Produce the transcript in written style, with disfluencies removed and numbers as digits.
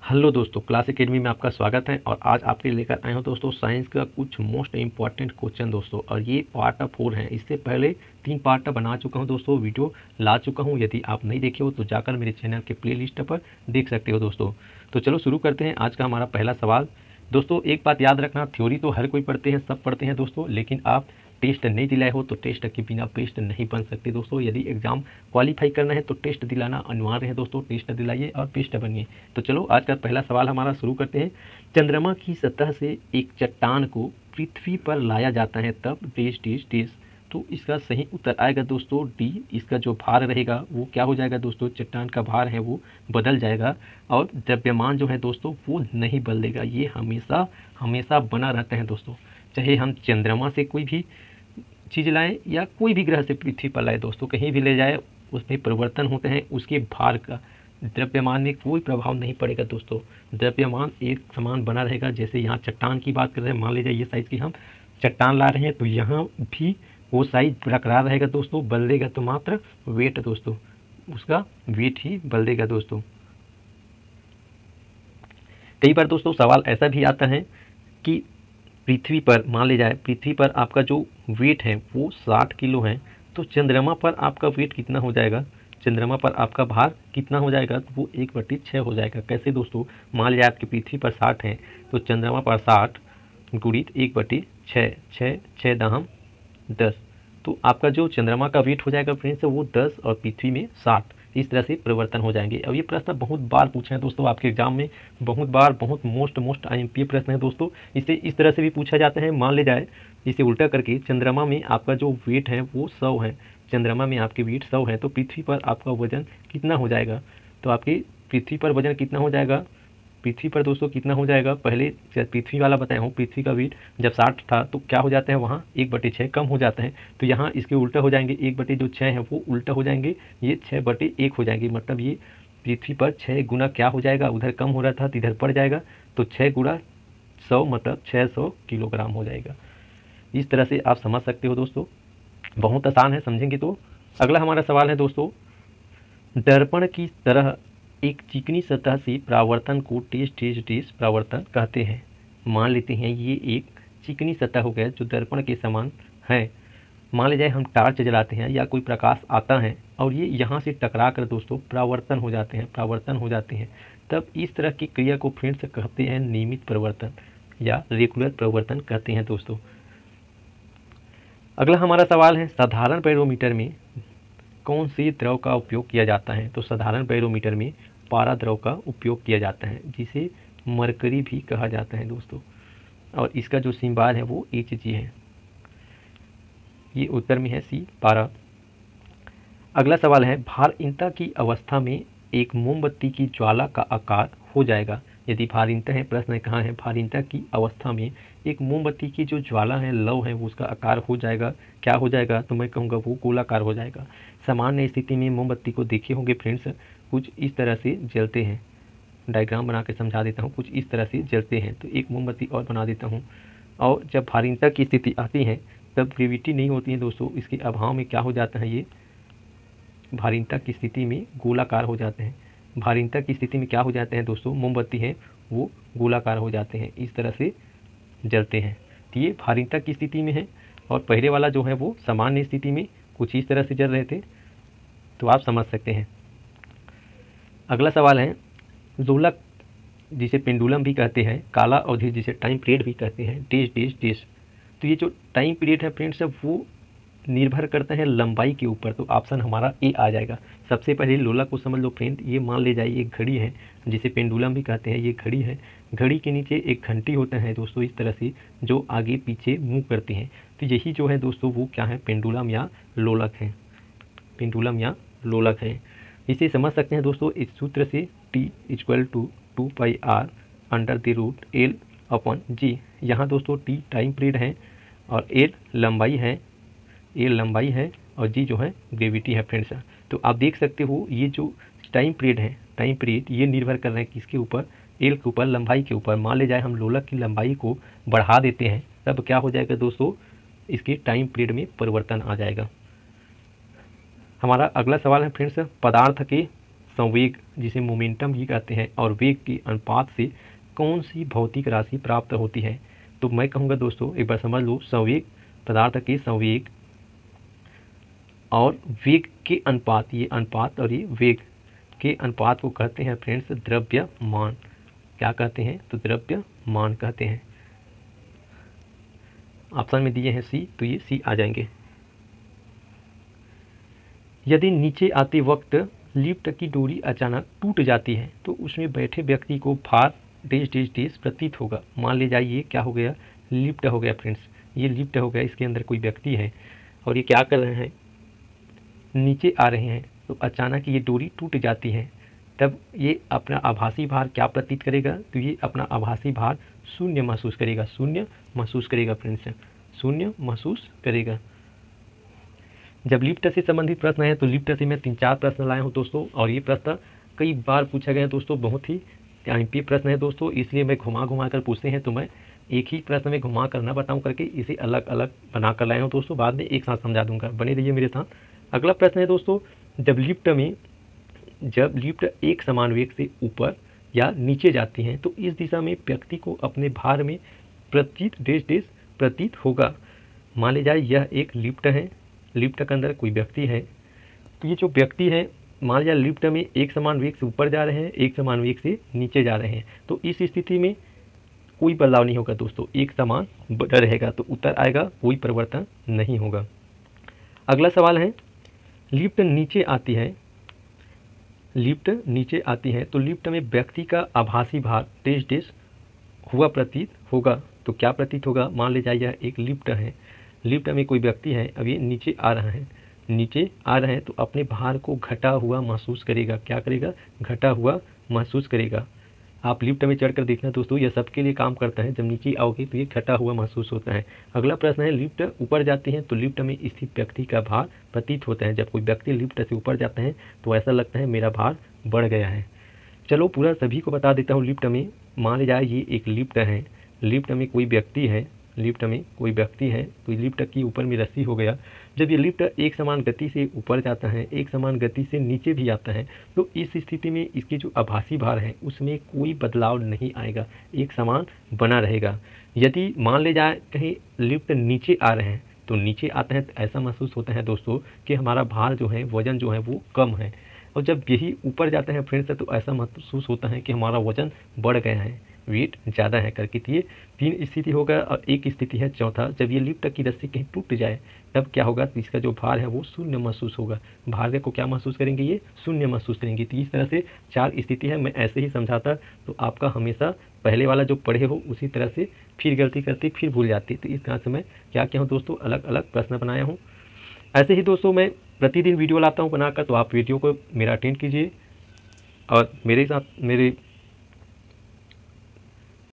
Hello दोस्तों, class academy में आपका स्वागत है। और आज आपके लिए लेकर आए हूँ दोस्तों साइंस का कुछ मोस्ट इंपॉर्टेंट क्वेश्चन दोस्तों। और ये पार्ट 4 है। इससे पहले 3 पार्ट बना चुका हूँ दोस्तों, वीडियो ला चुका हूँ। यदि आप नहीं देखे हो तो जाकर मेरे चैनल के प्लेलिस्ट पर देख सकते हो दोस्तों। तो चलो शुरू करते हैं आज का हमारा पहला सवाल। दोस्तों एक बात याद रखना, थ्योरी तो हर कोई पढ़ते हैं, सब पढ़ते हैं दोस्तों, लेकिन आप टेस्ट नहीं दिलाए हो तो टेस्ट के बिना बेस्ट नहीं बन सकते दोस्तों। यदि एग्जाम क्वालिफाई करना है तो टेस्ट दिलाना अनिवार्य है दोस्तों। टेस्ट दिलाइए और बेस्ट बनिए। तो चलो आज का पहला सवाल हमारा शुरू करते हैं। चंद्रमा की सतह से एक चट्टान को पृथ्वी पर लाया जाता है तब डेश डेश डेश। तो इसका सही उत्तर आएगा दोस्तों डी। इसका जो भार रहेगा वो क्या हो जाएगा दोस्तों, चट्टान का भार है वो बदल जाएगा और द्रव्यमान जो है दोस्तों वो नहीं बदलेगा। ये हमेशा हमेशा बना रहता है दोस्तों। चाहे हम चंद्रमा से कोई भी चीज़ लाएं या कोई भी ग्रह से पृथ्वी पर लाए दोस्तों, कहीं भी ले जाए उसमें परिवर्तन होते हैं। उसके भार का द्रव्यमान में कोई प्रभाव नहीं पड़ेगा दोस्तों। द्रव्यमान एक समान बना रहेगा। जैसे यहाँ चट्टान की बात कर रहे हैं, मान लीजिए ये साइज़ की हम चट्टान ला रहे हैं तो यहाँ भी वो साइज बरकरार रहेगा दोस्तों। बदलेगा तो मात्र वेट दोस्तों, उसका वेट ही बदलेगा दोस्तों। कई बार दोस्तों सवाल ऐसा भी आता है कि पृथ्वी पर मान लिया जाए, पृथ्वी पर आपका जो वेट है वो 60 किलो है, तो चंद्रमा पर आपका वेट कितना हो जाएगा, चंद्रमा पर आपका भार कितना हो जाएगा, तो वो 1/6 हो जाएगा। कैसे दोस्तों, मान लिया आपकी पृथ्वी पर 60 है तो चंद्रमा पर 60 गुणित 1/6, 6 दहम 10, तो आपका जो चंद्रमा का वेट हो जाएगा फ्रेंड्स वो 10 और पृथ्वी में 60। इस तरह से परिवर्तन हो जाएंगे। अब ये प्रश्न बहुत बार पूछे हैं दोस्तों आपके एग्जाम में, बहुत बार, बहुत मोस्ट आईएमपी प्रश्न है दोस्तों। इसे इस तरह से भी पूछा जाता है, मान ले जाए इसे उल्टा करके चंद्रमा में आपका जो वेट है वो 100 है, चंद्रमा में आपके वेट 100 है तो पृथ्वी पर आपका वजन कितना हो जाएगा। तो आपकी पृथ्वी पर वजन कितना हो जाएगा, पृथ्वी पर दोस्तों कितना हो जाएगा, पहले पृथ्वी वाला बताया हूँ। पृथ्वी का वेट जब 60 था तो क्या हो जाता है, वहाँ 1/6 कम हो जाता है। तो यहाँ इसके उल्टा हो जाएंगे, 1/6 है वो उल्टा हो जाएंगे, ये 6/1 हो जाएंगे। मतलब ये पृथ्वी पर 6 गुना क्या हो जाएगा, उधर कम हो रहा था तो इधर बढ़ जाएगा, तो 6 गुना 100 मतलब 600 किलोग्राम हो जाएगा। इस तरह से आप समझ सकते हो दोस्तों, बहुत आसान है समझेंगे तो। अगला हमारा सवाल है दोस्तों, दर्पण की तरह एक चिकनी सतह से परावर्तन को टेस्ट परावर्तन कहते हैं। मान लेते हैं ये एक चिकनी सतह हो गया जो दर्पण के समान है। मान लीजिए हम टार्च जलाते हैं या कोई प्रकाश आता है और ये यहाँ से टकरा कर दोस्तों परावर्तन हो जाते हैं, तब इस तरह की क्रिया को फ्रेंड्स कहते हैं नियमित परिवर्तन या रेगुलर परिवर्तन कहते हैं दोस्तों। अगला हमारा सवाल है, साधारण बैरोमीटर में कौन से द्रव का उपयोग किया जाता है। तो साधारण बैरोमीटर में पारा द्रव का उपयोग किया जाता है, जिसे मरकरी भी कहा जाता है दोस्तों। और इसका जो सिंबल है वो Hg है। ये उत्तर में है सी, पारा। अगला सवाल है, भारहीनता की अवस्था में एक मोमबत्ती की ज्वाला का आकार हो जाएगा। यदि भारहीनता है, प्रश्न कहाँ है, भारहीनता की अवस्था में एक मोमबत्ती की जो ज्वाला है, लौ है, वो उसका आकार हो जाएगा, क्या हो जाएगा, तो मैं कहूँगा वो गोलाकार हो जाएगा। सामान्य स्थिति में मोमबत्ती को देखे होंगे फ्रेंड्स, कुछ इस तरह से जलते हैं। डायग्राम बना के समझा देता हूँ, कुछ इस तरह से जलते हैं। तो एक मोमबत्ती और बना देता हूँ। और जब भारहीनता की स्थिति आती है तब ग्रेविटी नहीं होती है दोस्तों, इसके अभाव में क्या हो जाता है, ये भारहीनता की स्थिति में गोलाकार हो जाते हैं। भारहीनता की स्थिति में क्या हो जाते हैं दोस्तों, मोमबत्ती है वो गोलाकार हो जाते हैं, इस तरह से जलते हैं। तो ये भारहीनता की स्थिति में है और पहले वाला जो है वो सामान्य स्थिति में कुछ इस तरह से जल रहे थे, तो आप समझ सकते हैं। अगला सवाल है, दोलक जिसे पेंडुलम भी कहते हैं, काला अवधि जिसे टाइम पीरियड भी कहते हैं, डेश डेश डेश। तो ये जो टाइम पीरियड है फ्रेंड्स वो निर्भर करता है लंबाई के ऊपर। तो ऑप्शन हमारा ए आ जाएगा। सबसे पहले लोलक को समझ लो फ्रेंड, ये मान ले जाइए एक घड़ी है जिसे पेंडुलम भी कहते हैं। ये घड़ी है, घड़ी के नीचे एक घंटी होता है दोस्तों इस तरह से, जो आगे पीछे मूव करती है। तो यही जो है दोस्तों वो क्या है, पेंडुलम या लोलक है, पेंडुलम या लोलक है। इसे समझ सकते हैं दोस्तों इस सूत्र से, T = 2πr √L/G। यहाँ दोस्तों T टाइम पीरियड है और L लंबाई है और G जो है ग्रेविटी है फ्रेंड्स। तो आप देख सकते हो ये जो टाइम पीरियड है, टाइम पीरियड ये निर्भर कर रहे हैं किसके ऊपर, L के ऊपर, लंबाई के ऊपर। मान ले जाए हम लोलक की लंबाई को बढ़ा देते हैं तब क्या हो जाएगा दोस्तों, इसके टाइम पीरियड में परिवर्तन आ जाएगा। हमारा अगला सवाल है फ्रेंड्स, पदार्थ के संवेग जिसे मोमेंटम भी कहते हैं और वेग के अनुपात से कौन सी भौतिक राशि प्राप्त होती है। तो मैं कहूँगा दोस्तों एक बार समझ लो, संवेग पदार्थ के संवेग और वेग के अनुपात, ये अनुपात और ये वेग के अनुपात को कहते हैं फ्रेंड्स द्रव्यमान। क्या कहते हैं? तो द्रव्यमान कहते हैं। ऑप्शन में दिए हैं सी, तो ये सी आ जाएंगे। यदि नीचे आते वक्त लिफ्ट की डोरी अचानक टूट जाती है तो उसमें बैठे व्यक्ति को भार डेज डेज डेज प्रतीत होगा। मान ले जाइए क्या हो गया, लिफ्ट हो गया फ्रेंड्स, ये लिफ्ट हो गया, इसके अंदर कोई व्यक्ति है और ये क्या कर रहे हैं, नीचे आ रहे हैं, तो अचानक ये डोरी टूट जाती है, तब ये अपना आभासी भार क्या प्रतीत करेगा, तो ये अपना आभासी भार शून्य महसूस करेगा, शून्य महसूस करेगा फ्रेंड्स, शून्य महसूस करेगा। जब लिफ्ट से संबंधित प्रश्न है तो लिफ्ट से मैं 3-4 प्रश्न लाया हूँ दोस्तों, और ये प्रश्न कई बार पूछा गया है दोस्तों, बहुत ही एमपी प्रश्न है दोस्तों, इसलिए मैं घुमा कर पूछते हैं तो मैं एक ही प्रश्न में घुमा कर ना बताऊँ करके इसे अलग अलग बना कर लाया हूँ दोस्तों, बाद में एक साथ समझा दूंगा, बने रहिए मेरे साथ। अगला प्रश्न है दोस्तों, जब लिफ्ट एक समान वेग से ऊपर या नीचे जाती हैं तो इस दिशा में व्यक्ति को अपने भार में प्रतीत होगा। मान ली जाए यह एक लिफ्ट है, लिफ्ट के अंदर कोई व्यक्ति है, तो ये जो व्यक्ति है मान लिया लिफ्ट में एक समान वेग से ऊपर जा रहे हैं, एक समान वेग से नीचे जा रहे हैं, तो इस स्थिति में कोई बदलाव नहीं होगा दोस्तों, एक समान रहेगा, तो उत्तर आएगा कोई परिवर्तन नहीं होगा। अगला सवाल है, लिफ्ट नीचे आती है तो लिफ्ट में व्यक्ति का आभासी भार डेज हुआ प्रतीत होगा, तो क्या प्रतीत होगा। मान ले जाइए एक लिफ्ट है, लिफ्ट में कोई व्यक्ति है, अब ये नीचे आ रहा है, तो अपने भार को घटा हुआ महसूस करेगा। क्या करेगा? घटा हुआ महसूस करेगा। आप लिफ्ट में चढ़कर देखना दोस्तों, यह सबके लिए काम करता है, जब नीचे आओगे तो ये घटा हुआ महसूस होता है। अगला प्रश्न है, लिफ्ट ऊपर जाती है तो लिफ्ट में स्थित व्यक्ति का भार प्रतीत होता है। जब कोई व्यक्ति लिफ्ट से ऊपर जाता है तो ऐसा लगता है मेरा भार बढ़ गया है। चलो पूरा सभी को बता देता हूँ। लिफ्ट में मान लिया जाए ये एक लिफ्ट है, लिफ्ट में कोई व्यक्ति है, तो लिफ्ट की ऊपर में रस्सी हो गया। जब ये लिफ्ट एक समान गति से ऊपर जाता है, एक समान गति से नीचे भी आता है, तो इस स्थिति में इसकी जो आभासी भार है उसमें कोई बदलाव नहीं आएगा, एक समान बना रहेगा। यदि मान ले जाए कहीं लिफ्ट नीचे आ रहे हैं, तो नीचे आते हैं तो ऐसा महसूस होता है दोस्तों कि हमारा भार जो है, वजन जो है वो कम है, और जब यही ऊपर जाते हैं फ्रेंड्स तो ऐसा महसूस होता है कि हमारा वजन बढ़ गया है, वेट ज़्यादा है करके। तो ये 3 स्थिति होगा, और एक स्थिति है चौथा, जब ये लिफ्ट की रस्सी कहीं टूट जाए तब क्या होगा, तो इसका जो भार है वो शून्य महसूस होगा। भार को क्या महसूस करेंगे, ये शून्य महसूस करेंगे। तो इस तरह से 4 स्थिति है, मैं ऐसे ही समझाता तो आपका हमेशा पहले वाला जो पढ़े हो उसी तरह से फिर गलती करती, फिर भूल जाती। तो इस तरह से मैं क्या किया हूँ दोस्तों, अलग अलग प्रश्न बनाया हूँ। ऐसे ही दोस्तों मैं प्रतिदिन वीडियो लाता हूँ बनाकर, तो आप वीडियो को मेरा अटेंड कीजिए और मेरे साथ मेरे